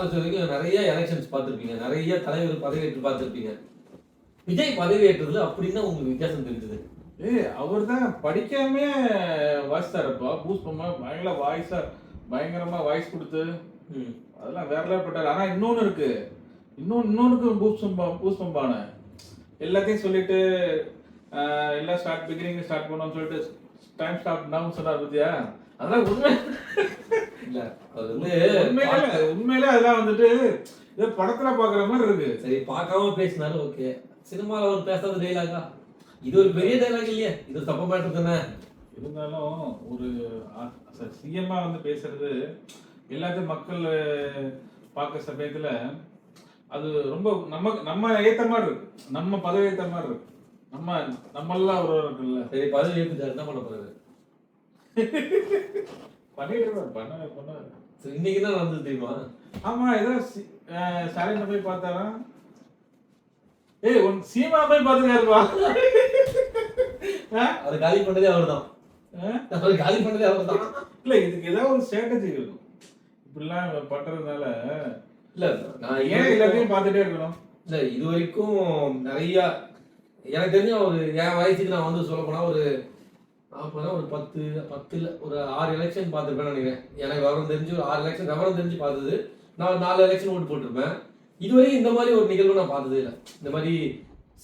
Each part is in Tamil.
பார்த்த வரைக்கும் நிறைய எலெக்ஷன்ஸ் பார்த்துருப்பீங்க, நிறைய தலைவர் பதவியேற்று பார்த்துருப்பீங்க. விஜய் பதவியேற்றதுல அப்படின்னா உங்களுக்கு வித்தியாசம் தெரிஞ்சது? அவர் தான் படிக்காமே வாசித்தாருப்பா. பூஸ்ட் பண்ண பயங்கரமா வாய்ஸ் கொடுத்து அதெல்லாம் வேற லெவல் பட்டாரு. ஆனா இன்னொன்னு இருக்கு, இன்னொன்னுக்கு பூஸ்ட் பம்பான எல்லாத்தையும் சொல்லிட்டு எல்லாம் ஸ்டார்ட் பண்ணோம்னு சொல்லிட்டு டைம் ஸ்டாப் நவ் சொன்னார் பத்தியா. அதெல்லாம் உண்மை இல்ல, அது வந்து உண்மையிலே அதெல்லாம் வந்துட்டு ஏதோ படத்துல பாக்குற மாதிரி இருக்கு. சரி, பார்க்காம பேசினாலும் ஓகே. சினிமாவில் அவர் பேசாத டைலாகா? இது ஒரு பெரிய டைலாக் இல்லையா? இது ஒரு தப்ப மேட்டர் தானே. இருந்தாலும் ஒரு சிஎம்மா வந்து பேசுறது எல்லாத்தையும் மக்கள் பார்க்க சமயத்துல அது ரொம்ப நம்ம ஏத்த மாதிரி இருக்கு, நம்ம பதவி ஏத்த மாதிரி இருக்கு. நம்மெல்லாம் ஒரு இருக்குல்ல. சரி, பதவி ஏற்றுட்டாரு, என்ன பண்ண போறாரு? பண்ணுவாரு. சரி, இன்னைக்கு என்ன நடந்தது தெரியுமா? ஆமா, ஏதோ ஸ்டாலின் போய் பார்த்தாரா? உன் சீமா போய் பார்த்துக்காருப்பா. அது காலி பண்ணதே அவர்தான். காலி பண்ணதே அவர்தான். இல்ல, இதுக்கு ஏதாவது ஒரு ஸ்ட்ராட்டஜி இருக்கும். இப்படிலாம் பண்றதுனால இல்ல, நான் ஏன் எல்லாத்தையும் பார்த்துட்டே இருக்கணும்? இல்ல, இது வரைக்கும் நிறைய எனக்கு தெரிஞ்ச ஒரு என் வயசுக்கு நான் வந்து சொல்ல போனா ஒரு 10 ஒரு 6 எலெக்ஷன் பார்த்துருப்பேன் நினைக்கிறேன். எனக்கு விவரம் தெரிஞ்சு ஒரு 6 எலெக்ஷன் விவரம் தெரிஞ்சு பார்த்தது. நான் 4 எலெக்ஷன் ஓட்டு போட்டிருப்பேன். இதுவரையும் இந்த மாதிரி ஒரு நிகழ்வு நான் பார்த்ததே இல்லை. இந்த மாதிரி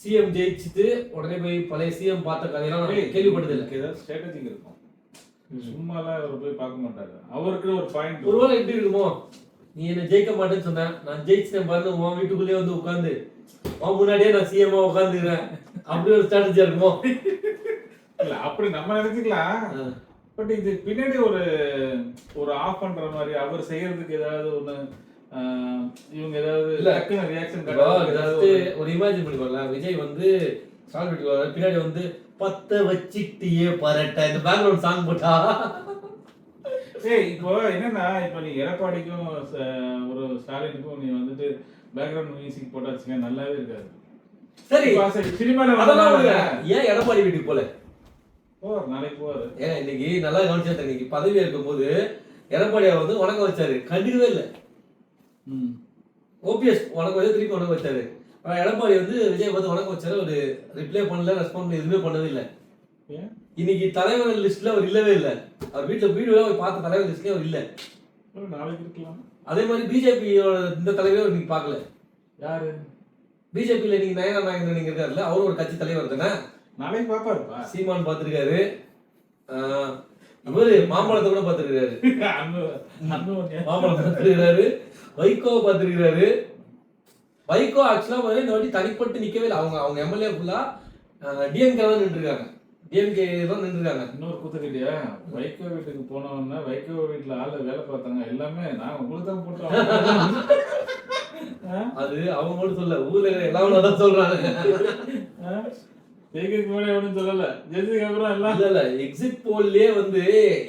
சிஎம் ஜெயிச்சுட்டு உடனே போய் பழைய சிஎம் பார்த்த கதையெல்லாம் நான் கேள்விப்பட்டது இல்லை. ஏதாவது ஸ்ட்ராட்டஜி இருக்கும், சும்மாலாம் அவர் போய் பார்க்க மாட்டாரு. அவருக்கு ஒரு பாயிண்ட். ஒருவேளை எப்படி இருக்குமோ, நீ என்ன ஜெயிக்க மாட்டேன்னு சொன்னேன், நான் ஜெயிச்சிட்டேன் பாருங்க, உன் வீட்டுக்குள்ளேயே வந்து உட்காந்து உன் முன்னாடியே நான் சிஎம்மா உட்காந்துக்கிறேன், அப்படி ஒரு ஸ்ட்ராட்டஜியா இருக்குமோ? இல்ல, அப்படி நம்ம நினைச்சுக்கலாம். பட் இது பின்னாடி ஒரு ஆஃப் பண்ற மாதிரி அவர் செய்யறதுக்கு ஏதாவது ஒண்ணு இவங்க ஏதாவது ரியாக்ஷன் ஏதாவது ஒரு இமேஜின் பண்ணிக்கோங்களேன். விஜய் வந்து பின்னாடி வந்து 10 வச்சிட்டியே பரட்ட இந்த பேக்ரவுண்ட் சாங் போட்டா. இப்போ என்னன்னா, இப்போ நீ எடப்பாடிக்கும் ஒரு ஸ்டாலினுக்கும் நீ வந்துட்டு பேக்ரவுண்ட் மியூசிக் போட்டா வச்சுக்க நல்லாவே இருக்காது. சரி, சினிமால ஏன் எடப்பாடி வீட்டுக்கு போல? நாளைக்கு போவாரு. ஏன் இன்னைக்கு நல்லா கவனிச்சா, இன்னைக்கு பதவி இருக்கும் போது எடப்பாடியா வந்து வணக்கம் வச்சாரு, கண்டுக்கவே இல்லை. ஓபிஎஸ் வணக்கம் வச்சு திருப்பி வணக்கம் வச்சாரு. ஆனா எடப்பாடி வந்து விஜய் பார்த்து வணக்கம் வச்சாரு, ஒரு ரிப்ளை பண்ணல, ரெஸ்பாண்ட் எதுவுமே பண்ணவே இல்லை. இன்னைக்கு தலைவர் லிஸ்ட்ல அவர் இல்லவே இல்லை. அவர் வீட்டுல பார்த்த தலைவர் லிஸ்ட்லயே அவர் இல்லை. நாளைக்கு இருக்கலாம். அதே மாதிரி பிஜேபியோட இந்த தலைவரே இன்னைக்கு பார்க்கல. யாரு? பிஜேபியில இன்னைக்கு நயனா நாகேந்திரன் நீங்க இருக்காருல்ல, அவரும் ஒரு கட்சி தலைவர் தானே. நாளைக்கு பாப்பாருப்பா. சீமான் பார்த்திருக்காரு, இவரு மாம்பழத்தை கூட பார்த்திருக்காரு, மாம்பழம் பார்த்திருக்காரு, வைகோ பார்த்திருக்காரு. வைகோ ஆக்சுவலா இந்த வாட்டி தனிப்பட்டு நிக்கவே இல்லை. அவங்க எம்எல்ஏ ஃபுல்லா டிஎம்கே தான் நின்றுருக்காங்க. டிஎம்கே தான் நின்றுருக்காங்க. இன்னொரு கூத்துக்கிட்டியா, வைகோ வீட்டுக்கு போனவொன்னா வைகோ வீட்டுல ஆளு வேலை பார்த்தாங்க எல்லாமே நான் உங்களுக்கு தான் போட்டோம். அது அவங்க மட்டும் சொல்ல, ஊர்ல இருக்கிற எல்லாரும் தான் சொல்றாங்க. சொல்லல, ஜெயிச்சதுக்கு அப்புறம் எல்லாம் இல்ல எக்ஸிட் போல்லயே வந்து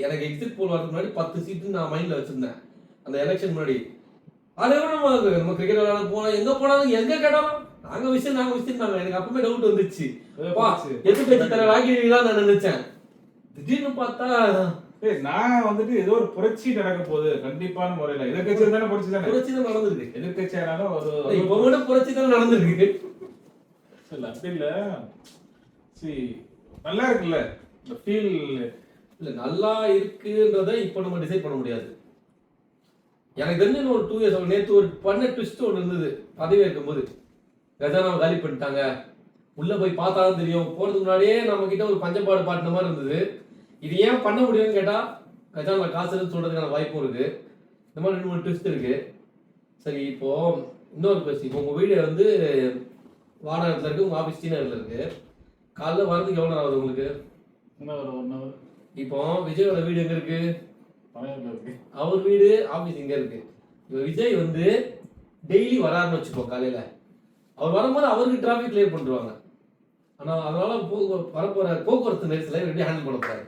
எனக்கு எக்ஸிட் போல் வரதுக்கு முன்னாடி 10 சீட்டு நான் மைண்ட்ல வச்சிருந்தேன் அந்த எலெக்ஷன் முன்னாடி. அதே விட நம்ம கிரிக்கெட் விளையாட போனோம், எங்க போனாலும் எங்க கேட்டாலும் நாங்க விஷயம் எனக்கு அப்பவே டவுட் வந்துச்சு. எதிர்கட்சி தர வாங்கிதான் நான் நினைச்சேன். திடீர்னு பார்த்தா நான் வந்துட்டு ஏதோ ஒரு புரட்சி நடக்க போகுது கண்டிப்பான முறையில. எதிர்கட்சி தானே புரட்சி தான் நடந்திருக்கு. எதிர்கட்சி ஆனாலும் இப்ப கூட புரட்சி தானே நடந்திருக்கு. இல்ல அப்படி இல்ல, நல்லா இருக்குல்ல இந்த ஃபீல். இல்ல நல்லா இருக்குன்றத இப்ப நம்ம டிசைட் பண்ண முடியாது. எனக்கு தெரிஞ்ச ஒரு 2 இயர்ஸ் நேற்று ஒரு பண்ண ட்விஸ்ட் ஒன்று இருந்தது. பதவி இருக்கும்போது கஜானாவை காலி பண்ணிட்டாங்க, உள்ள போய் பார்த்தாலும் தெரியும். போறதுக்கு முன்னாடியே நம்ம கிட்ட ஒரு பஞ்சப்பாடு பாட்டின மாதிரி இருந்தது. இது ஏன் பண்ண முடியும்னு கேட்டா, கஜானா காசு சொல்றதுக்கான வாய்ப்பும் இருக்கு. இந்த மாதிரி 2-3 ட்விஸ்ட் இருக்கு. சரி, இப்போ இன்னொரு கொஸ்டின். இப்போ உங்க வீடு வந்து வாடகத்துல இருக்கு, உங்க ஆபீஸ் ஸ்ரீநகர்ல இருக்கு. காலைல வரதுக்கு எவ்வளவு நேரம் ஆகுது உங்களுக்கு? இப்போ விஜயோட வீடு எங்க இருக்கு? அவர் வீடு ஆபீஸ் இங்க இருக்கு. இப்போ விஜய் வந்து டெய்லி வராருன்னு வச்சுக்கோ, காலையில அவர் வரும்போது அவருக்கு டிராபிக் கிளியர் பண்ணிடுவாங்க. ஆனா அதனால வரப்போற போக்குவரத்து நெரிசலை எப்படி ஹேண்டில் பண்ண போறாரு?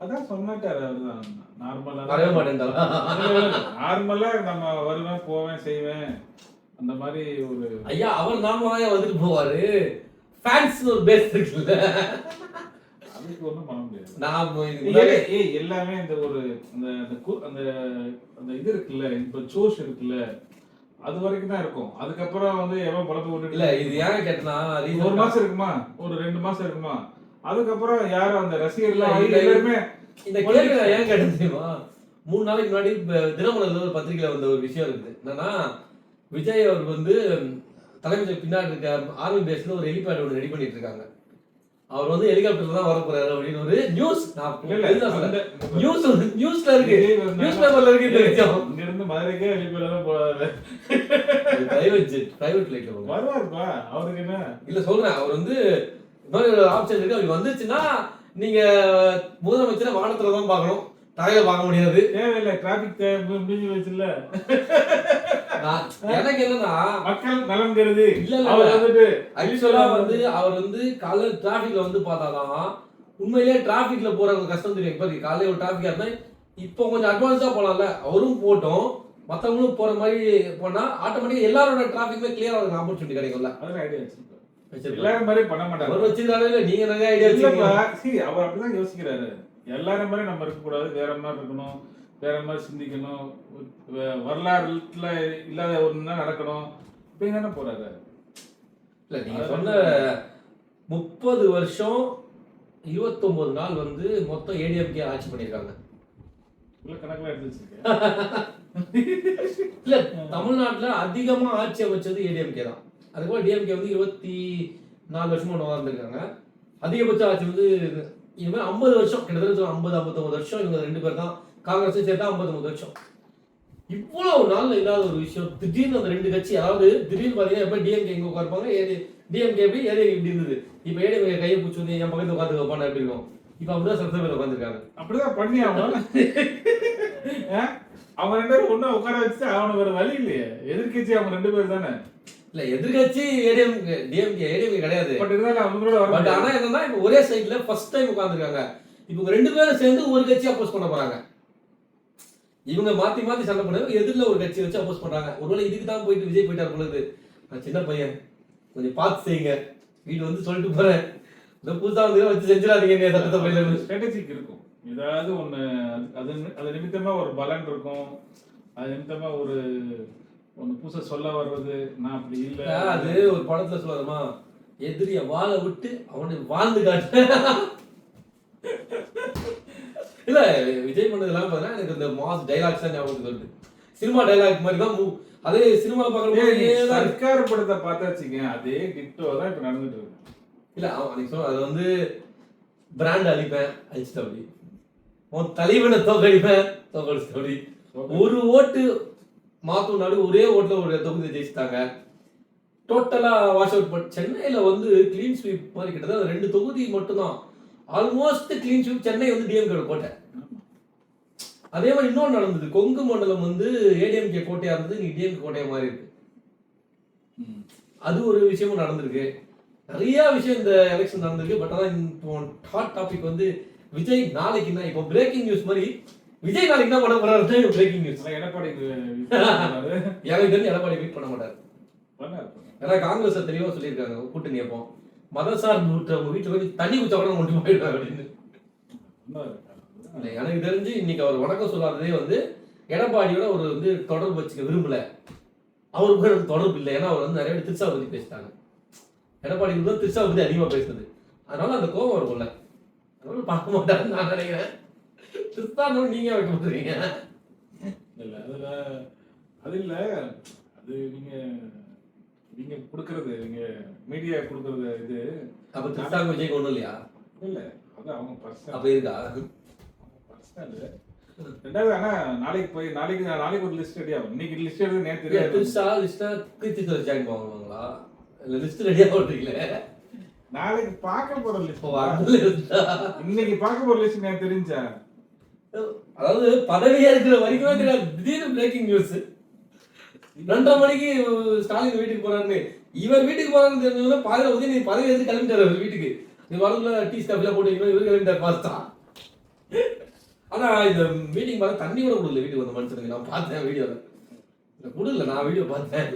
அதான் சொன்னாட்டாரு. அவர்தான் நார்மலா வரவே மாட்டேன். நார்மலா நம்ம வருவேன் போவேன் செய்வேன் அந்த மாதிரி ஒரு ஐயா. அவர் நார்மலா வந்துட்டு போவாரு. ஃபேன்ஸ் ஒரு பேஸ் இருக்குல்ல, அதுக்கு ஒண்ணும் பண்ண முடியாது. நான் இதுக்கு முன்னாடி எல்லாமே இந்த ஒரு அந்த அந்த அந்த இது இருக்குல்ல, இப்ப ஜோஷ் இருக்குல்ல, அது வரைக்கும் தான் இருக்கும். அதுக்கப்புறம் வந்து எவன் பழப்பு விட்டுட்டு இல்ல இது ஏன் கேட்டனா ஒரு மாசம் இருக்குமா, ஒரு 2 மாசம் இருக்குமா, அதுக்கப்புறம் யாரும் அந்த ரசிகர்கள் இல்ல, எல்லாருமே இந்த கேள்வி நான் ஏன் கேட்டேன் தெரியுமா? 3 நாளைக்கு முன்னாடி தினமலர்ல ஒரு பத்திரிகையில வந்த ஒரு விஷயம் இருக்குது. என்னன்னா விஜய் அவர் வந்து தலைமைக்கு பின்னாடி இருக்க ஆர்மி பேஸ்ல ஒரு ஹெலிபேட் ஒன்று ரெடி பண்ணிட்டு இருக்காங்க. அவர் வந்து ஹெலிகாப்டர்ல தான் வர போறாரு அப்படின்னு ஒரு நியூஸ் நியூஸ்ல இருக்கு, நியூஸ் பேப்பர்ல இருக்கு. இந்த விஷயம் இங்க இருந்து மதுரைக்கே ஹெலிபேட்ல தான் போறாரு. பிரைவேட் ஃளைட்ல போறாரு. வருவாருப்பா, அவருக்கு என்ன இல்ல சொல்றேன். அவர் வந்து இன்னொரு ஆப்ஷன் இருக்கு. அப்படி வந்துச்சுன்னா நீங்க முதலமைச்சரை வானத்துல தான் பார்க்கணும், தரையில பார்க்க முடியாது. தேவையில்லை, டிராபிக் முடிஞ்சு வச்சுல. எனக்கு என்னன்னா மக்கள் நலன் கருதி இல்ல அவர் வந்துட்டு ஆக்சுவலா வந்து அவர் வந்து காலைல டிராபிக்ல வந்து பார்த்தாதான் உண்மையிலேயே டிராபிக்ல போறவங்க கஷ்டம் தெரியும். இப்ப காலையில ஒரு டிராபிக்கா இருந்தா இப்போ கொஞ்சம் அட்வான்ஸா போலாம்ல, அவரும் போட்டோம் மத்தவங்களும் போற மாதிரி போனா ஆட்டோமேட்டிக்கா எல்லாரோட டிராபிக்குமே கிளியர் ஆகுது, ஆப்பர்ச்சுனிட்டி கிடைக்கும்ல. அதெல்லாம் ஐடியா வச்சிருப்பாரு. எல்லாரும் மாதிரி பண்ண மாட்டாங்க. அவர் வச்சிருக்காரு, நீங்க நிறைய ஐடியா வச்சிருக்கீங்க. சரி, அவர் அப்படிதான் யோசிக்கிறாரு. எல்லாரும் மாதிரி நம்ம இருக்கக்கூடாது, வேற மாதிரி இருக்கணும், வேற மாதிரி சிந்திக்கணும், வரலாறுல இல்லாத ஒண்ணு நடக்கணும் அப்படின்னு தானே போறாரு. இல்ல நீங்க சொன்ன 30 வருஷம் 29 நாள் வந்து மொத்தம் ஏடிஎம்கே ஆட்சி பண்ணிருக்காங்க. இல்ல கணக்குல எடுத்து வச்சிருக்கேன். இல்ல தமிழ்நாட்டுல அதிகமா ஆட்சி அமைச்சது ஏடிஎம்கே தான். அதுக்கப்புறம் டிஎம்கே வந்து 24 வருஷமா வாழ்ந்துருக்காங்க. அதிகபட்ச ஆட்சி வந்து இனிமேல் 50 வருஷம், கிட்டத்தட்ட 50-59 வருஷம் இவங்க 2 பேர் தான். காங்கிரஸ் சேர்த்தா 59 வருஷம். இவ்வளவு நாள்ல இல்லாத ஒரு விஷயம் திடீர்னு அந்த 2 கட்சி, அதாவது திடீர்னு பாத்தீங்கன்னா எப்ப டிஎம்கே எங்க உட்காருப்பாங்க, டிஎம்கே எப்படி ஏடிஎம்கே இப்படி இருந்தது. இப்ப ஏடிஎம்கே கையை பிடிச்சி வந்து என் பக்கத்துல உட்காந்து வைப்பான எப்படி இருக்கும். இப்ப அப்படிதான் சட்டசபையில உட்காந்துருக்காங்க. அப்படிதான் பண்ணி அவங்க அவங்க 2 பேரும் ஒண்ணா உட்கார வச்சு அவனுக்கு வேற வழி இல்லையே. எதிர்கட்சி அவங்க 2 பேர் தானே. இல்ல எதிர்கட்சி ஏடிஎம்கே ஏடிஎம்கே கிடையாது. பட் இருந்தாலும் அவங்களோட பட் ஆனா என்னன்னா இப்ப ஒரே சைடுல ஃபர்ஸ்ட் டைம் உட்கார்ந்துருக்காங்க. இவங்க 2 பேரும் சேர்ந்து ஒரு கட்சி அப்போஸ் பண்ண போறாங்க. இவங்க மாத்தி மாத்தி சண்டை போடுறாங்க, எதிரில ஒரு கட்சி வச்சு அப்போஸ் பண்றாங்க. ஒருவேளை இதுக்கு தான் போயிட்டு விஜய் போயிட்டார் பொழுது, நான் சின்ன பையன் கொஞ்சம் பார்த்து செய்யுங்க, வீடு வந்து சொல்லிட்டு போறேன், இந்த புதுசா வந்து வச்சு செஞ்சிடாதீங்க சட்டசபையில. ஸ்ட்ராட்டஜிக் இருக்கும் ஏதாவது ஒண்ணு, அது நிமித்தமா ஒரு பலன் இருக்கும், அது நிமித்தமா ஒரு ஒண்ணு புதுசா சொல்ல வர்றது. நான் அப்படி இல்ல, அது ஒரு படத்துல சொல்லுமா, எதிரிய வாழ விட்டு அவனை வாழ்ந்து காட்டு. இல்ல விஜய் பண்ணதெல்லாம் பார்த்தா எனக்கு இந்த மாஸ் டைலாக்ஸ் தான் ஞாபகத்துக்கு வருது. சினிமா டைலாக் மாதிரி தான். அதே சினிமாவில் பார்க்குற சர்க்கார் படத்தை பார்த்தாச்சுங்க, அதே டிட்டோ தான் இப்ப நடந்துட்டு இருக்கு. இல்ல அன்னைக்கு சொல்ல அது வந்து பிராண்ட் அழிப்பேன் அழிச்சிட்ட அப்படி, உன் தலைவனை தோக்கடிப்பேன் தோக்கடிச்சிட்ட அப்படி. ஒரு ஓட்டு மாத்தூர் நாடு ஒரே ஓட்டுல ஒரு தொகுதி ஜெயிச்சிட்டாங்க. டோட்டலா வாஷ் அவுட் பண்ணி சென்னையில வந்து கிளீன் ஸ்வீப் மாதிரி கிட்டத்தட்ட 2 தொகுதி மட்டும்தான் ஆல்மோஸ்ட் கிளீன் ஸ்வீப். சென்னை வந்து டிஎம்கே கோட்டை. அதே மாதிரி இன்னொன்று நடந்தது, கொங்கு மண்டலம் வந்து ஏடிஎம்கே கோட்டையா இருந்தது, நீ டிஎம்கே கோட்டையா மாதிரி இருக்கு. அது ஒரு விஷயமும் நடந்திருக்கு. நிறைய விஷயம் இந்த எலெக்ஷன் நடந்திருக்கு. பட் ஆனால் இப்போ ஹாட் டாபிக் வந்து விஜய் நாளைக்கு என்ன, இப்போ பிரேக்கிங் நியூஸ் மாதிரி விஜய் நாளைக்கு என்ன பண்ண போறாரு. பிரேக்கிங் நியூஸ் எடப்பாடி எனக்கு தெரிஞ்சு எடப்பாடி வெயிட் பண்ண மாட்டாரு. ஏன்னா காங்கிரஸ் தெளிவா சொல்லியிருக்காங்க, கூட்டணி எப்போ மதசார்பு விட்டுறவங்க வீட்டுல போய் தண்ணி குச்சா கூட கொண்டு போயிடுவாங்க அப்படின்னு. எனக்கு தெரிஞ்சு இன்னைக்கு அவர் வணக்கம் சொல்லாததே வந்து எடப்பாடியோட ஒரு வந்து தொடர்பு வச்சுக்க விரும்பல. அவருக்கு எனக்கு தொடர்பு இல்லை. ஏன்னா அவர் வந்து நிறைய பேர் திருச்சாவை பத்தி பேசிட்டாங்க. எடப்பாடி தான் திருச்சாவை பத்தி அதிகமா பேசுனது. அதனால அந்த கோபம் இருக்கும்ல, அதனால பார்க்க மாட்டாருன்னு நான் நினைக்கிறேன். திருத்தானோட நீங்க வைக்க மாட்டீங்க. இல்ல அதுல அது இல்ல, அது நீங்க கொடுக்கறது, நீங்க மீடியா கொடுக்கறது இது. அப்ப திருத்தாங்க விஜய்க்கு ஒண்ணும் இல்லையா? இல்ல அது அவங்க பர்சனல். அப்ப இருக்கா பர்சனல். ரெண்டாவது ஆனா நாளைக்கு ஒரு லிஸ்ட் ரெடி ஆகும். இன்னைக்கு லிஸ்ட் எடுத்து நேத்து தெரியாது. திருச்சா லிஸ்டா கிருத்திகா ஜாயின் பண்ணுவாங்களா இல்ல லிஸ்ட் ரெடியா போடுறீங்களே? நாளைக்கு பார்க்க போற லிஸ்ட், இன்னைக்கு பார்க்க போற லிஸ்ட் எனக்கு தெரிஞ்சா, அதாவது பதவியா இருக்கிற வரைக்கும் தெரியாது. திடீர்னு பிரேக்கிங் நியூஸ் 2:30 மணிக்கு ஸ்டாலின் வீட்டுக்கு போறாருன்னு, இவர் வீட்டுக்கு போறாருன்னு தெரிஞ்சவங்க பாதியில உதவி பதவி எடுத்து கிளம்பிட்டாரு அவர் வீட்டுக்கு. நீ வரதுல டீ ஸ்டாப்ல போட்டு இவர் கிளம்பிட்டார் பாஸ்தா. ஆனா இந்த மீட்டிங் பார்த்து தண்ணி கூட கொடுக்கல வீட்டுக்கு வந்த மனுஷனுக்கு. நான் பார்த்தேன் வீடியோல. குடுல நான் வீடியோ பார்த்தேன்.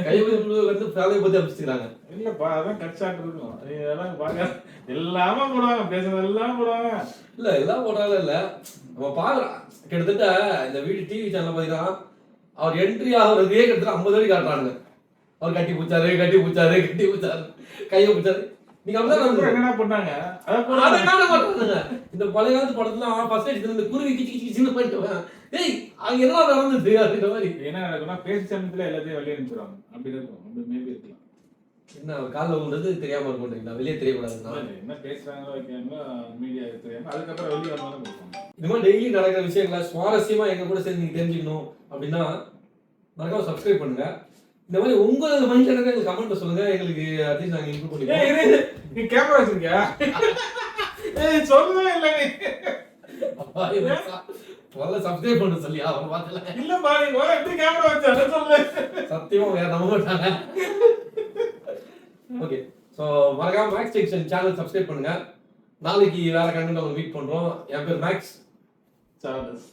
கையெழுத்து வந்து வேலையை பத்தி அமைச்சுக்கிறாங்க. இல்லப்பா அதான் கட் ஷாட் இருக்கும். இதெல்லாம் பாக்க எல்லாமே போடுவாங்க, பேசுறது எல்லாம் போடுவாங்க. இல்ல எல்லாம் போட்டாலும் இல்ல நம்ம பாக்குறோம். கிட்டத்தட்ட இந்த வீடு டிவி சேனல் பாத்தீங்கன்னா அவர் என்ட்ரி ஆகுறதே கிட்டத்தட்ட 50 வரை காட்டுறாங்க. அவர் கட்டி பூச்சாரு கையை பூச்சாரு. நீங்க அப்படிதான் என்ன பண்ணாங்க அதை காண மாட்டாங்க. இந்த பழைய காலத்து படத்துல ஃபர்ஸ்ட் எய்ட் இந்த குருவி கிச்சி கிச்சின்னு பண்ணிட்டு ஏய் அங்க என்ன நடந்தது அப்படின்ற மாதிரி என்ன நடக்கும்னா பேச்சு சமயத்துல எல்லாத்தையும் வெளியே அனுப்பிடுவாங்க. அப்படி இருக்கும், அப்படி மேபி இருக்கலாம். என்ன காலில் விழுந்தது தெரியாம இருக்கும், வெளியே தெரியக்கூடாதுன்னா என்ன பேசுறாங்களோ வைக்காங்களோ மீடியா தெரியாம அதுக்கப்புறம் வெளியே வந்தாலும் கொடுப்பாங்க. இந்த மாதிரி டெய்லி நடக்கிற விஷயங்களை சுவாரஸ்யமா எங்க கூட சேர்ந்து நீங்க தெரிஞ்சுக்கணும் அப்படின்னா மறக்காம சப்ஸ்கிரைப் பண்ணுங்க. இந்த மாதிரி உங்க மைண்ட் செட் எங்களுக்கு கமெண்ட்ல சொல்லுங்க, எங்களுக்கு அட்லீஸ்ட் நாங்க இம்ப்ரூவ் பண்ணிப்போம். நீ கேமரா வச்சிருக்கியா? ஏய் சொல்லவே இல்ல நீ. முதல்ல சப்ஸ்கிரைப் பண்ண சொல்லி அவன் பார்த்தல. இல்ல பாரு முதல்ல எப்படி கேமரா வச்சா அத சொல்லு. சத்தியமா வேற நம்ப மாட்டாங்க. ஓகே சோ மறக்காம மேக்ஸ் டெக்ஷன் சேனல் சப்ஸ்கிரைப் பண்ணுங்க. நாளைக்கு வேற கண்டென்ட் உங்களுக்கு மீட் பண்றோம். என் பேர் மேக்ஸ் சார்லஸ்.